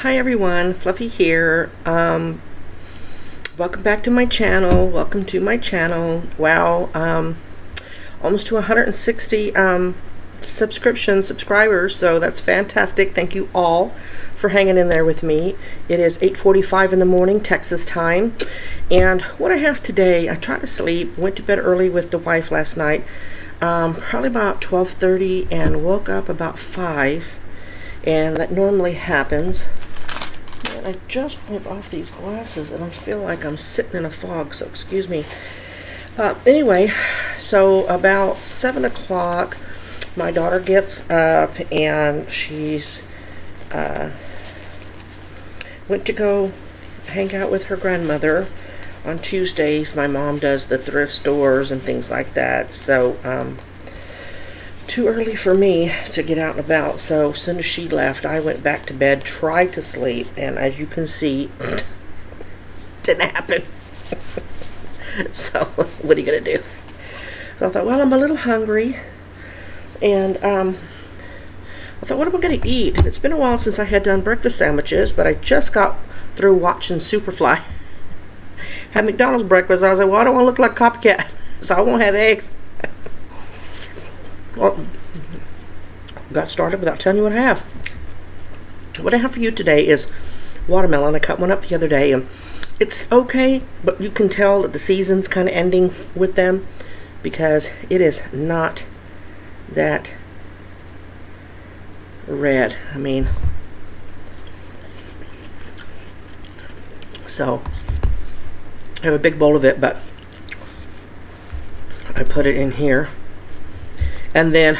Hi everyone, Fluffy here. Welcome back to my channel. Welcome to my channel. Wow, almost to 160 subscribers, so that's fantastic. Thank you all for hanging in there with me. It is 8:45 in the morning, Texas time, and what I have today, I tried to sleep, went to bed early with the wife last night, probably about 12:30, and woke up about 5, and that normally happens. And I just wiped off these glasses and I feel like I'm sitting in a fog, so excuse me. Anyway, so about 7 o'clock my daughter gets up and she's went to go hang out with her grandmother. On Tuesdays my mom does the thrift stores and things like that, so too early for me to get out and about, so as soon as she left I went back to bed, tried to sleep, and as you can see didn't happen. So what are you gonna do? So I thought, well, I'm a little hungry, and I thought, what am I gonna eat? It's been a while since I had done breakfast sandwiches, but I just got through watching Superfly. Had McDonald's breakfast. I was like, well, I don't want to look like a copycat, so I won't have eggs. Well, got started without telling you what I have. What I have for you today is watermelon. I cut one up the other day, and it's okay, but you can tell that the season's kind of ending with them because it is not that red. I mean, so I have a big bowl of it, but I put it in here. And then,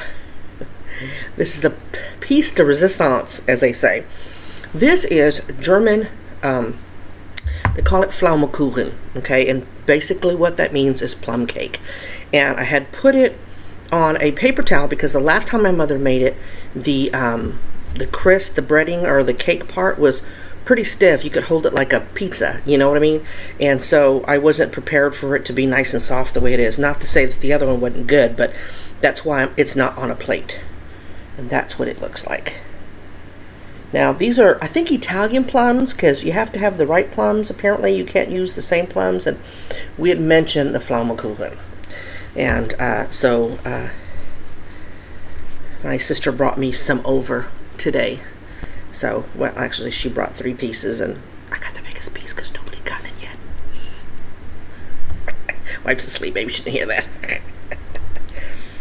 this is the piece de resistance, as they say. This is German, they call it Pflaumenkuchen, okay? And basically what that means is plum cake. And I had put it on a paper towel because the last time my mother made it, the crisp, the breading, or the cake part was pretty stiff. You could hold it like a pizza, you know what I mean? And so I wasn't prepared for it to be nice and soft the way it is. Not to say that the other one wasn't good, but that's why it's not on a plate. And that's what it looks like. Now these are, I think, Italian plums, because you have to have the right plums. Apparently you can't use the same plums, and we had mentioned the Pflaumenkuchen. And so my sister brought me some over today. So, well, actually she brought 3 pieces, and I got the biggest piece because nobody got it yet. Wife's asleep, maybe she didn't hear that.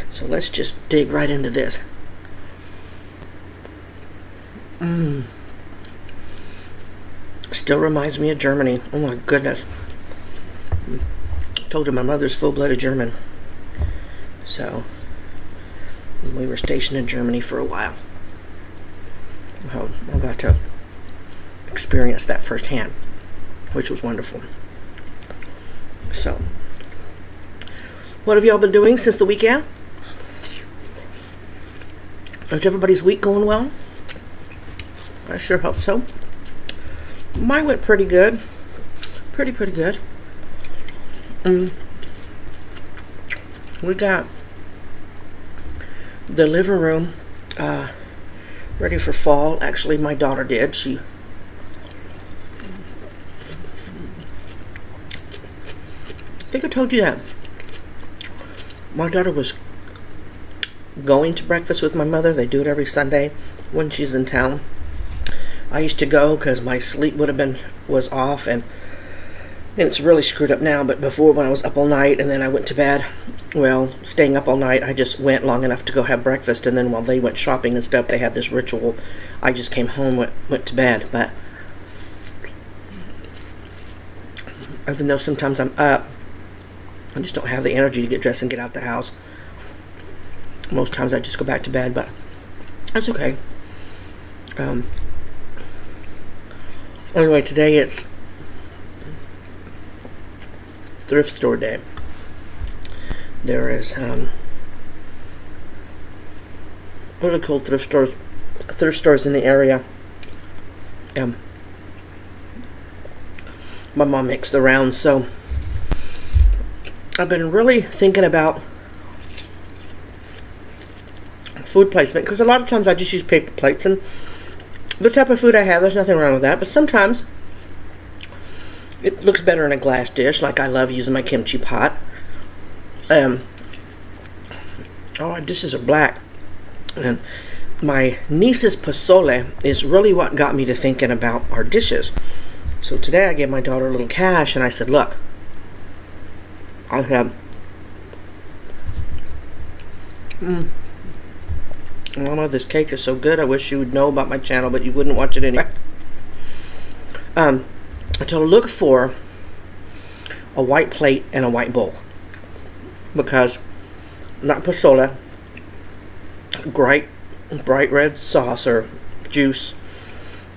So let's just dig right into this. Still reminds me of Germany. Oh my goodness. Told you my mother's full-blooded German. So we were stationed in Germany for a while. Well, I got to experience that firsthand, which was wonderful. So, what have y'all been doing since the weekend? Is everybody's week going well? I sure hope so. Mine went pretty good. Pretty good. We got the living room ready for fall. Actually, my daughter did. I think I told you that. My daughter was going to breakfast with my mother. They do it every Sunday when she's in town. I used to go because my sleep was off, and it's really screwed up now, but before, when I was up all night and then I went to bed, well, staying up all night, I just went long enough to go have breakfast, and then while they went shopping and stuff, they had this ritual. I just came home, went to bed. But even though sometimes I'm up, I just don't have the energy to get dressed and get out the house. Most times I just go back to bed, but that's okay. Anyway, today it's thrift store day. There is really cool thrift stores in the area. My mom makes the rounds, so I've been really thinking about food placement, because a lot of times I just use paper plates, and the type of food I have, there's nothing wrong with that. But sometimes it looks better in a glass dish, like I love using my kimchi pot. Oh, our dishes are black. And my niece's pozole is really what got me to thinking about our dishes. So today I gave my daughter a little cash and I said, look, I have Mama, this cake is so good. I wish you would know about my channel, but you wouldn't watch it anyway. I told her, look for a white plate and a white bowl, because not pozole, bright red sauce or juice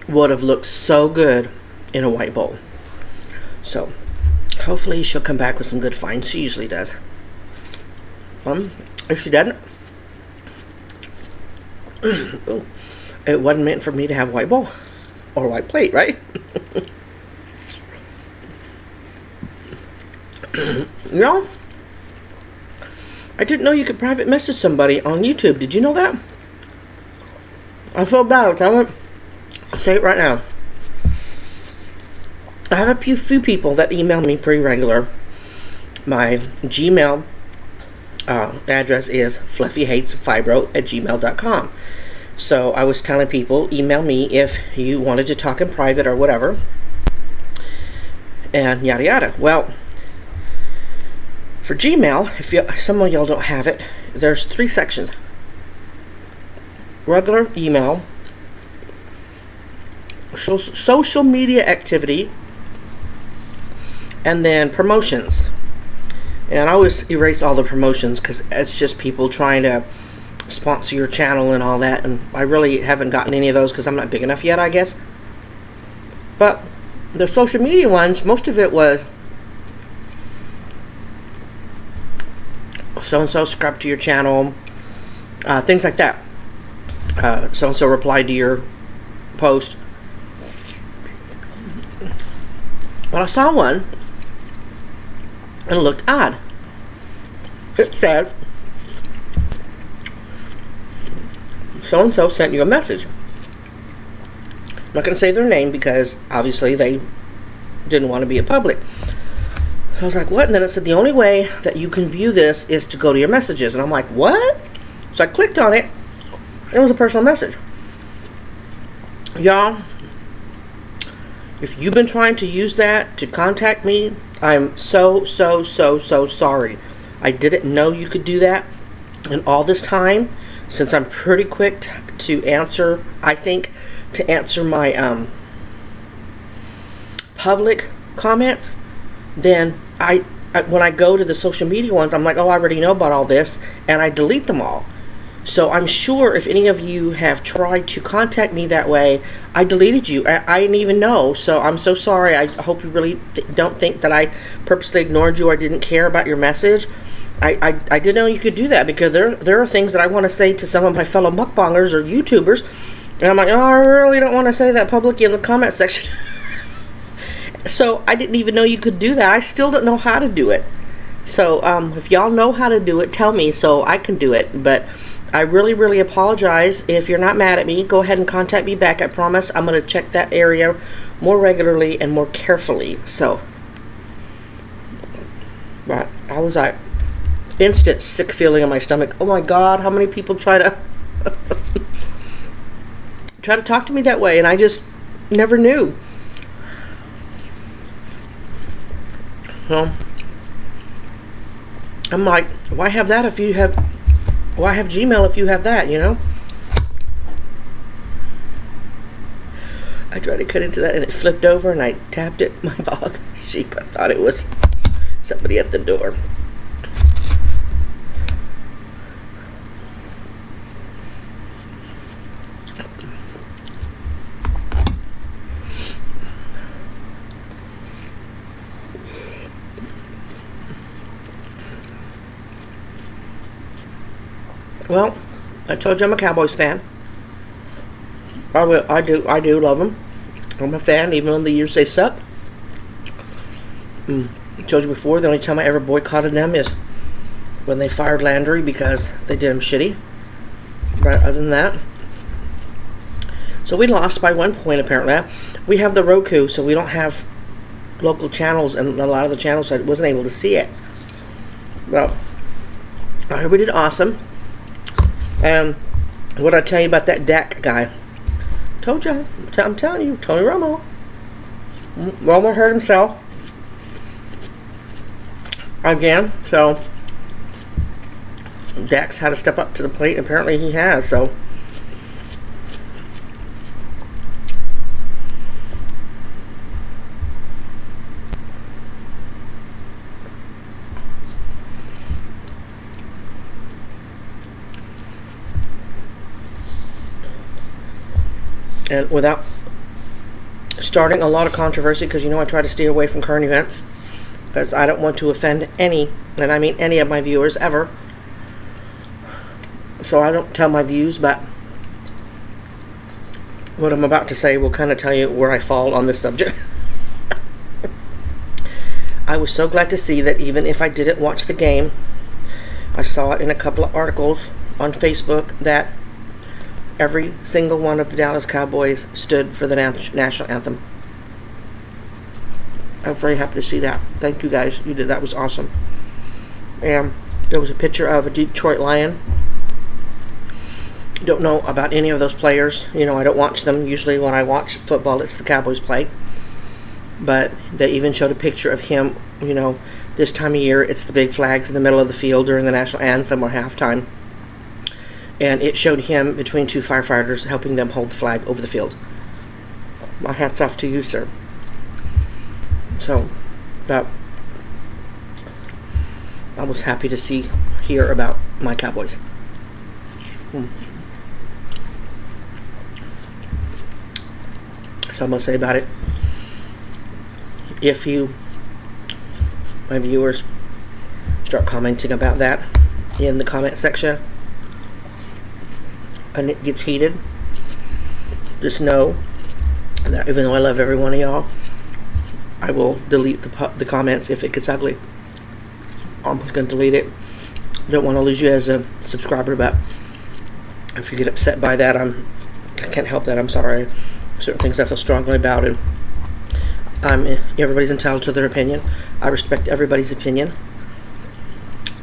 would have looked so good in a white bowl. So hopefully she'll come back with some good finds. She usually does. If she doesn't, it wasn't meant for me to have a white bowl or a white plate, right? You know, I didn't know you could private message somebody on YouTube. Did you know that? I feel bad. I'll say it right now. I have a few people that email me pretty regular. My Gmail address is fluffyhatesfibro@gmail.com. So I was telling people, email me if you wanted to talk in private or whatever, and yada yada. Well, for Gmail, if some of y'all don't have it, there's 3 sections: regular email, social media activity, and then promotions. And I always erase all the promotions because it's just people trying to sponsor your channel and all that, and I really haven't gotten any of those because I'm not big enough yet, I guess. But the social media ones, most of it was so-and-so subscribed to your channel, things like that. So-and-so replied to your post. Well, I saw one and it looked odd. It said, so-and-so sent you a message. I'm not going to say their name because obviously they didn't want to be in public. So I was like, what? And then it said, the only way that you can view this is to go to your messages. And I'm like, what? So I clicked on it. It was a personal message. Y'all, if you've been trying to use that to contact me, I'm so sorry. I didn't know you could do that. And all this time, since I'm pretty quick to answer, I think, to answer my public comments, then when I go to the social media ones, I'm like, oh, I already know about all this, and I delete them all. So I'm sure if any of you have tried to contact me that way, I deleted you. I didn't even know. So I'm so sorry. I hope you really don't think that I purposely ignored you or didn't care about your message. I didn't know you could do that, because there are things that I want to say to some of my fellow mukbangers or YouTubers, and I'm like, oh, I really don't want to say that publicly in the comment section. So I didn't even know you could do that. I still don't know how to do it. So if y'all know how to do it, tell me so I can do it. But I really apologize. If you're not mad at me, go ahead and contact me back. I promise I'm going to check that area more regularly and more carefully. So, but I was like, instant sick feeling in my stomach. Oh my God, how many people try to talk to me that way, and I just never knew. So I'm like, why have that if you have, why have Gmail if you have that, you know? I tried to cut into that and it flipped over and I tapped it. My dog, sheep, I thought it was somebody at the door. Well, I told you I'm a Cowboys fan. I do love them. I'm a fan, even on the years they suck. I told you before, the only time I ever boycotted them is when they fired Landry because they did him shitty. But other than that, So we lost by 1 point apparently. We have the Roku, so we don't have local channels, and a lot of the channels I wasn't able to see it. Well, I heard we did awesome. And what I tell you about that Dak guy? Told you, I'm telling you, Tony Romo. Romo hurt himself again, so Dak's had to step up to the plate. Apparently he has, so and without starting a lot of controversy, because you know I try to stay away from current events because I don't want to offend any, and I mean any of my viewers ever. So I don't tell my views, but what I'm about to say will kind of tell you where I fall on this subject. I was so glad to see that even if I didn't watch the game, I saw it in a couple of articles on Facebook that every single one of the Dallas Cowboys stood for the national anthem. I'm very happy to see that. Thank you guys. You did. That was awesome. And there was a picture of a Detroit Lion. Don't know about any of those players. You know, I don't watch them. Usually when I watch football, it's the Cowboys play. But they even showed a picture of him, you know, this time of year, it's the big flags in the middle of the field during the national anthem or halftime. And it showed him between two firefighters helping them hold the flag over the field. My hat's off to you, sir. So, but I was happy to hear about my Cowboys. So I'm going to say about it. If you, my viewers, start commenting about that in the comment section, and it gets heated, just know that even though I love every one of y'all, I will delete the comments if it gets ugly. I'm just going to delete it. Don't want to lose you as a subscriber, but if you get upset by that, I can't help that. I'm sorry. Certain things I feel strongly about, and everybody's entitled to their opinion. I respect everybody's opinion.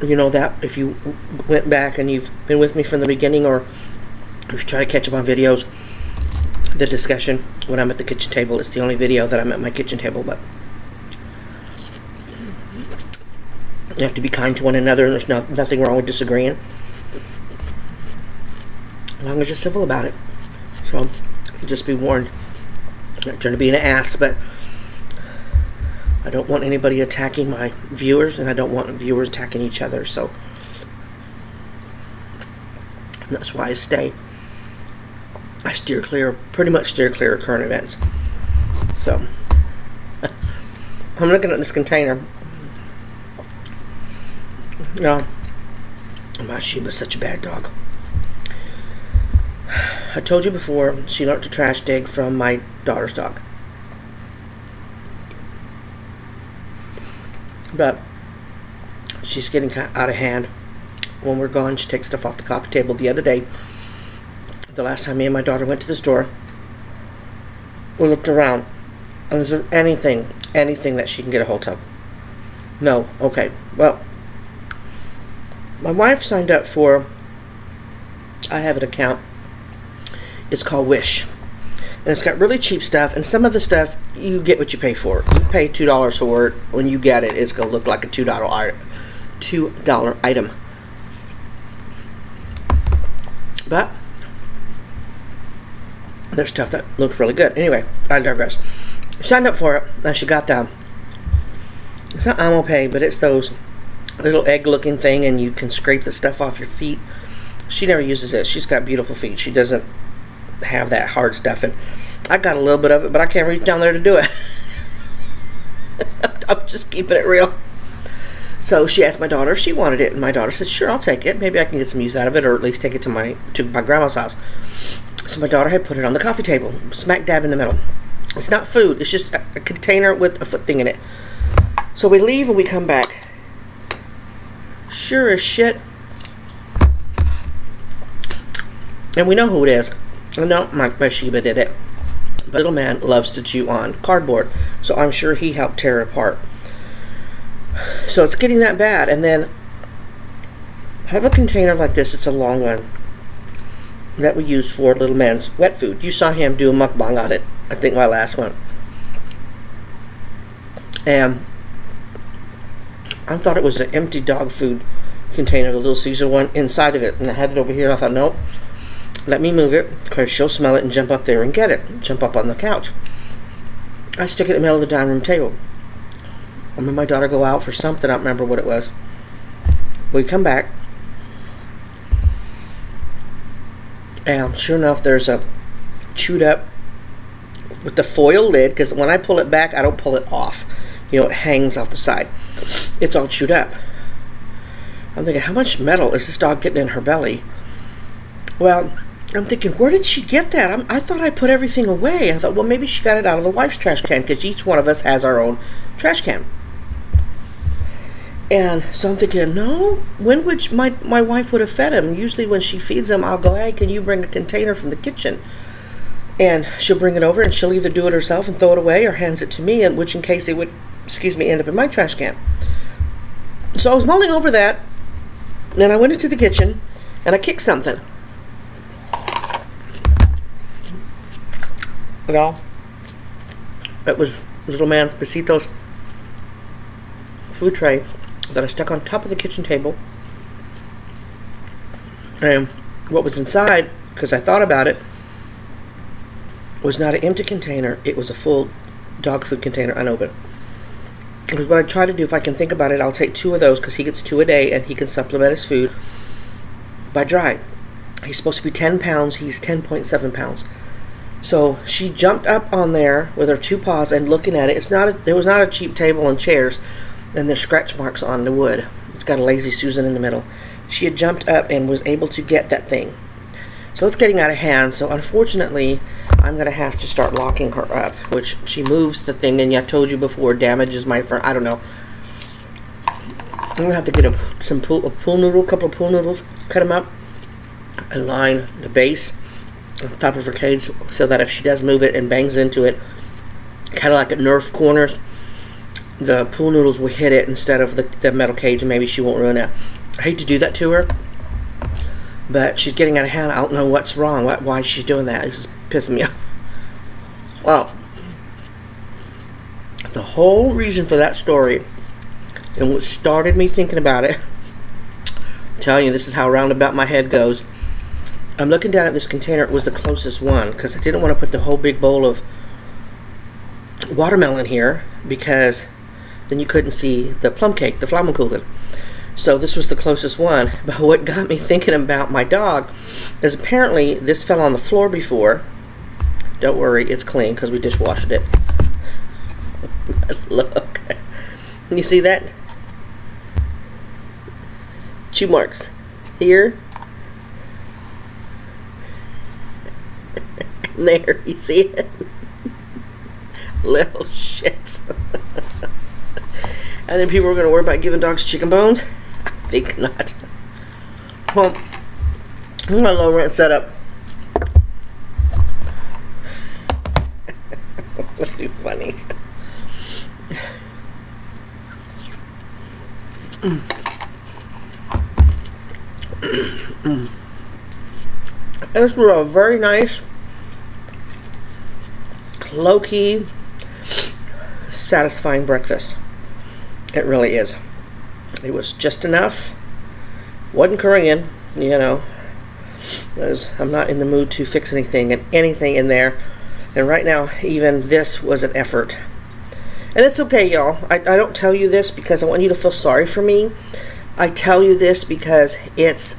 You know that if you went back and you've been with me from the beginning, or just try to catch up on videos, the discussion when I'm at the kitchen table, it's the only video that I'm at my kitchen table. But you have to be kind to one another, and there's nothing wrong with disagreeing, as long as you're civil about it. So just be warned. I'm not trying to be an ass, but I don't want anybody attacking my viewers, and I don't want viewers attacking each other. So that's why I steer clear, pretty much steer clear of current events. So I'm looking at this container. No, my Sheba's such a bad dog. I told you before, she learned to trash dig from my daughter's dog. But she's getting kind of out of hand. When we're gone, she takes stuff off the coffee table. The other day, the last time me and my daughter went to the store, we looked around, and is there anything that she can get a hold of? No. Okay. Well, my wife signed up for, I have an account, it's called Wish, and it's got really cheap stuff, and some of the stuff you get what you pay for. You pay $2 for it. When you get it, it's going to look like a $2 item. But there's stuff that looks really good. Anyway, I digress. Signed up for it, and she got them. It's not Amo Pay, but it's those little egg-looking thing, and you can scrape the stuff off your feet. She never uses it. She's got beautiful feet. She doesn't have that hard stuff, and I got a little bit of it, but I can't reach down there to do it. I'm just keeping it real. So she asked my daughter if she wanted it, and my daughter said, sure, I'll take it. Maybe I can get some use out of it, or at least take it to my grandma's house. So my daughter had put it on the coffee table, smack dab in the middle. It's not food. It's just a container with a foot thing in it. So we leave and we come back. Sure as shit. And we know who it is. No, my Sheba did it. But little man loves to chew on cardboard, so I'm sure he helped tear it apart. So it's getting that bad. And then I have a container like this. It's a long one that we use for little man's wet food. You saw him do a mukbang on it, I think my last one. And I thought it was an empty dog food container, the Little Caesar one, inside of it. And I had it over here, and I thought, nope, let me move it, because she'll smell it and jump up there and get it. Jump up on the couch. I stick it in the middle of the dining room table. I made my daughter go out for something, I don't remember what it was. We come back, and sure enough, there's a chewed up with the foil lid, because when I pull it back, I don't pull it off. You know, it hangs off the side. It's all chewed up. I'm thinking, how much metal is this dog getting in her belly? Well, I'm thinking, where did she get that? I thought I put everything away. I thought, well, maybe she got it out of the wife's trash can, because each one of us has our own trash can. And so I'm thinking, no, when would my wife would have fed him? Usually when she feeds him, I'll go, hey, can you bring a container from the kitchen? And she'll bring it over, and she'll either do it herself and throw it away, or hands it to me, in which in case it would, end up in my trash can. So I was mulling over that, and I went into the kitchen, and I kicked something. Well, it was little man's Besito's food tray that I stuck on top of the kitchen table. And what was inside, because I thought about it, was not an empty container. It was a full dog food container, unopened. Because what I try to do, if I can think about it, I'll take 2 of those, because he gets 2 a day, and he can supplement his food by dry. He's supposed to be 10 pounds. He's 10.7 pounds. So she jumped up on there with her 2 paws and looking at it. There was not a cheap table and chairs, and there's scratch marks on the wood. It's got a Lazy Susan in the middle. She had jumped up and was able to get that thing. So it's getting out of hand. So unfortunately, I'm going to have to start locking her up, which she moves the thing, and I told you before, damages my front. I don't know. I'm going to have to get a couple of pool noodles, cut them up, and line the base on top of her cage so that if she does move it and bangs into it, kind of like at Nerf corners, the pool noodles will hit it instead of the metal cage, and maybe she won't ruin it. I hate to do that to her, but she's getting out of hand. I don't know what's wrong, why she's doing that. It's just pissing me off. Well, the whole reason for that story, and what started me thinking about it, I'm telling you, this is how roundabout my head goes. I'm looking down at this container. It was the closest one, because I didn't want to put the whole big bowl of watermelon here, because then you couldn't see the plum cake, the Pflaumenkuchen. So this was the closest one. But what got me thinking about my dog is apparently this fell on the floor before. Don't worry, it's clean because we dishwashed it. Look. You see that? Chew marks. Here. There, you see it? Little shits. And then people are going to worry about giving dogs chicken bones? I think not. Well, I'm my low rent setup. That's too funny. This was a very nice, low-key, satisfying breakfast. It really is. It was just enough. Wasn't Korean, you know. I'm not in the mood to fix anything in there. And right now, even this was an effort. And it's okay, y'all. I don't tell you this because I want you to feel sorry for me. I tell you this because it's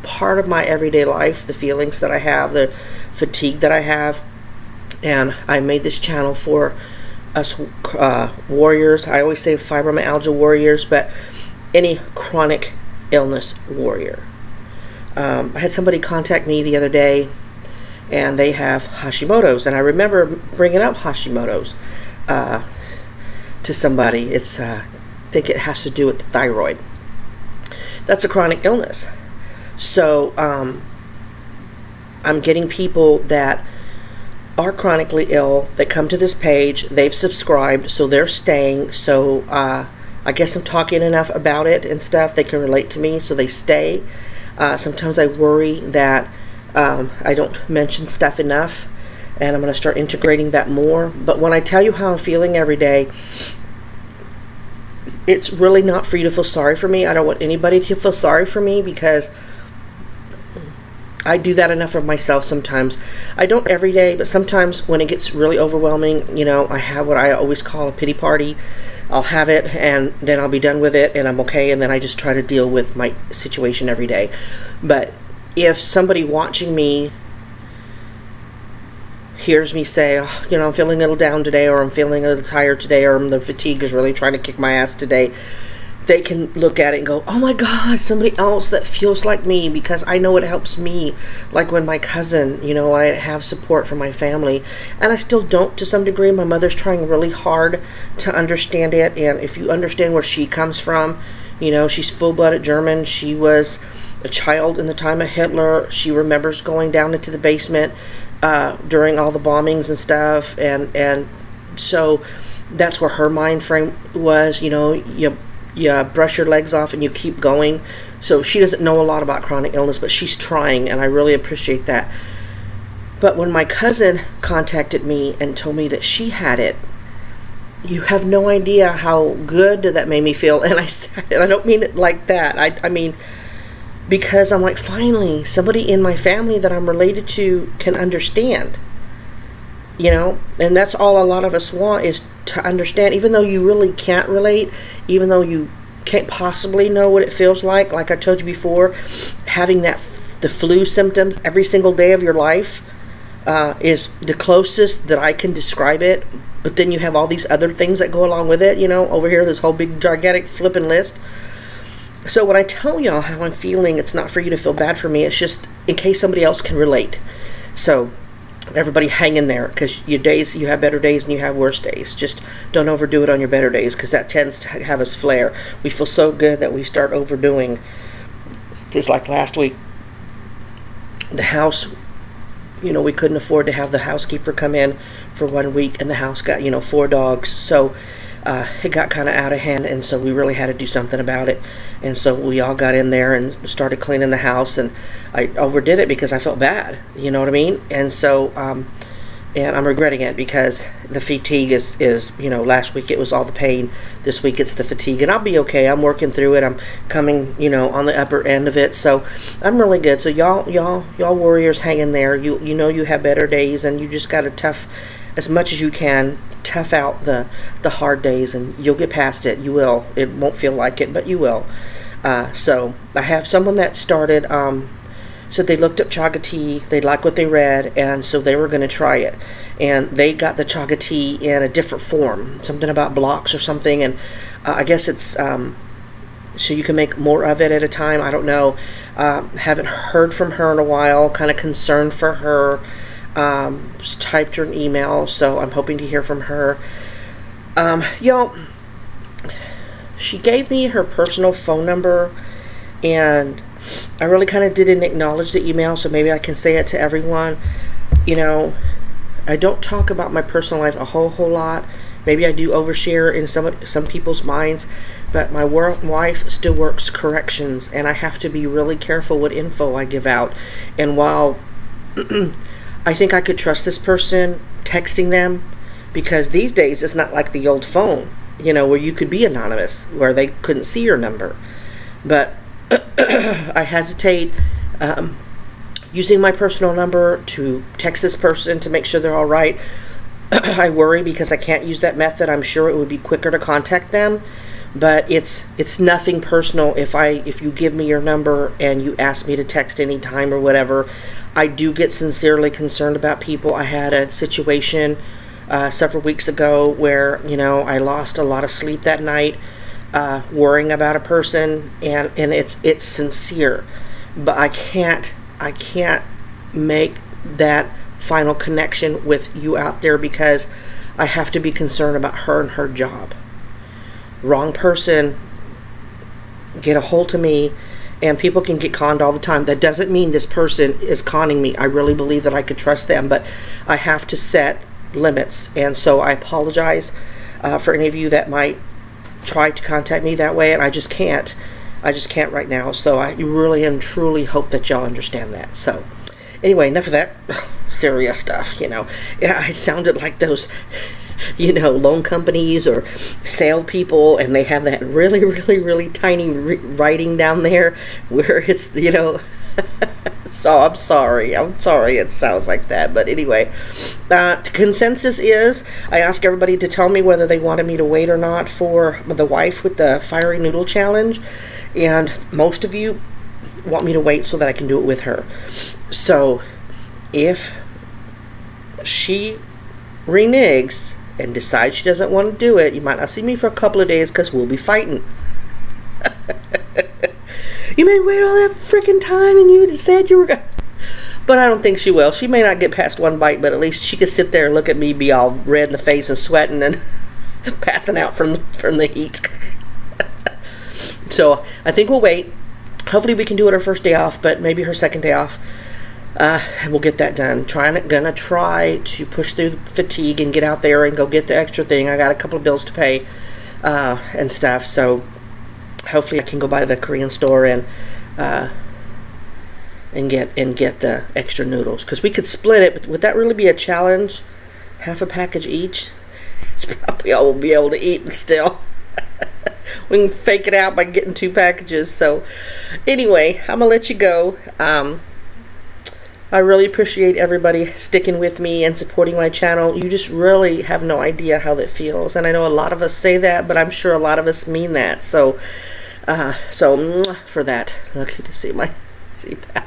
part of my everyday life, the feelings that I have, the fatigue that I have. And I made this channel for us warriors. I always say fibromyalgia warriors, but any chronic illness warrior. I had somebody contact me the other day, and they have Hashimoto's, and I remember bringing up Hashimoto's to somebody. It's I think it has to do with the thyroid. That's a chronic illness. So I'm getting people that are chronically ill that come to this page. They've subscribed, so they're staying. So I guess I'm talking enough about it and stuff. They can relate to me, so they stay. Sometimes I worry that I don't mention stuff enough, and I'm going to start integrating that more. But when I tell you how I'm feeling every day, it's really not for you to feel sorry for me. I don't want anybody to feel sorry for me, because I do that enough of myself sometimes. I don't every day, but sometimes when it gets really overwhelming, you know, I have what I always call a pity party. I'll have it, and then I'll be done with it, and I'm okay, and then I just try to deal with my situation every day. But if somebody watching me hears me say, oh, you know, I'm feeling a little down today, or I'm feeling a little tired today, or the fatigue is really trying to kick my ass today, they can look at it and go, oh my God, somebody else that feels like me, because I know it helps me. Like when my cousin, you know, I have support from my family, and I still don't to some degree. My mother's trying really hard to understand it, and if you understand where she comes from, you know, she's full-blooded German. She was a child in the time of Hitler. She remembers going down into the basement during all the bombings and stuff, and so that's where her mind frame was. You know, you brush your legs off and you keep going. So she doesn't know a lot about chronic illness, but she's trying, and I really appreciate that. But when my cousin contacted me and told me that she had it, you have no idea how good that made me feel. And I said, and I don't mean it like that. I mean, because I'm like, finally, somebody in my family that I'm related to can understand. You know, and that's all a lot of us want, is to understand, even though you really can't relate, even though you can't possibly know what it feels like I told you before, having the flu symptoms every single day of your life is the closest that I can describe it. But then you have all these other things that go along with it, you know, over here, this whole big gigantic flipping list. So when I tell y'all how I'm feeling, it's not for you to feel bad for me, it's just in case somebody else can relate. So everybody hang in there, because your days, you have better days and you have worse days. Just don't overdo it on your better days, because that tends to have us flare. We feel so good that we start overdoing. Just like last week, the house, you know, we couldn't afford to have the housekeeper come in for 1 week, and the house got, you know, 4 dogs. So it got kind of out of hand, and so we really had to do something about it. And so we all got in there and started cleaning the house, and I overdid it because I felt bad, you know what I mean? And so and I'm regretting it, because the fatigue is, you know, last week it was all the pain, this week it's the fatigue, and I'll be okay. I'm working through it. I'm coming, you know, on the upper end of it, so I'm really good. So y'all warriors, hang in there. You know you have better days, and you just got to tough as much as you can, tough out the hard days, and you'll get past it. You will. It won't feel like it, but you will. So I have someone that started, said they looked up chaga tea, they liked what they read, and so they were going to try it. And they got the chaga tea in a different form, something about blocks or something, and I guess it's so you can make more of it at a time. I don't know. Haven't heard from her in a while, kind of concerned for her. Just typed her an email, so I'm hoping to hear from her. Y'all, she gave me her personal phone number, and I really kind of didn't acknowledge the email, so maybe I can say it to everyone. You know, I don't talk about my personal life a whole lot. Maybe I do overshare in some people's minds, but my wife still works corrections, and I have to be really careful what info I give out. And while I think I could trust this person texting them, because these days it's not like the old phone, you know, where you could be anonymous, where they couldn't see your number. But I hesitate using my personal number to text this person to make sure they're all right. I worry because I can't use that method. I'm sure it would be quicker to contact them, but it's nothing personal. If you give me your number and you ask me to text anytime or whatever, I do get sincerely concerned about people. I had a situation several weeks ago where, you know, I lost a lot of sleep that night worrying about a person, and it's sincere, but I can't make that final connection with you out there, because I have to be concerned about her and her job. Wrong person get a hold of me, and people can get conned all the time. That doesn't mean this person is conning me. I really believe that I could trust them, but I have to set limits. And so I apologize for any of you that might try to contact me that way, and I just can't. I just can't right now. So I really and truly hope that y'all understand that. So anyway, enough of that serious stuff, you know. Yeah, I sounded like those, you know, loan companies or salespeople, and they have that really, really, really tiny writing down there where it's, you know, so I'm sorry it sounds like that. But anyway, the consensus is I asked everybody to tell me whether they wanted me to wait or not for the wife with the fiery noodle challenge, and most of you want me to wait so that I can do it with her. So if she reneges and decides she doesn't want to do it, you might not see me for a couple of days because we'll be fighting. You may wait all that freaking time and you said you were going. But I don't think she will. She may not get past one bite, but at least she could sit there and look at me, be all red in the face and sweating and passing out from the heat. So I think we'll wait. Hopefully we can do it her first day off, but maybe her second day off. And we'll get that done. Gonna try to push through fatigue and get out there and go get the extra thing. I got a couple of bills to pay and stuff, so hopefully I can go by the Korean store and get the extra noodles, because we could split it. But would that really be a challenge? Half a package each? It's probably all we'll be able to eat, but still. We can fake it out by getting 2 packages. So anyway, I'm gonna let you go. I really appreciate everybody sticking with me and supporting my channel. You just really have no idea how that feels. And I know a lot of us say that, but I'm sure a lot of us mean that. So for that, look, you can see my CPAP.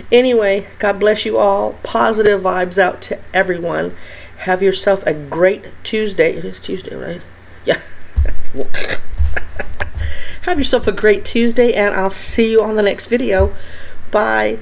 Anyway, God bless you all. Positive vibes out to everyone. Have yourself a great Tuesday. It is Tuesday, right? Yeah. Have yourself a great Tuesday, and I'll see you on the next video. Bye.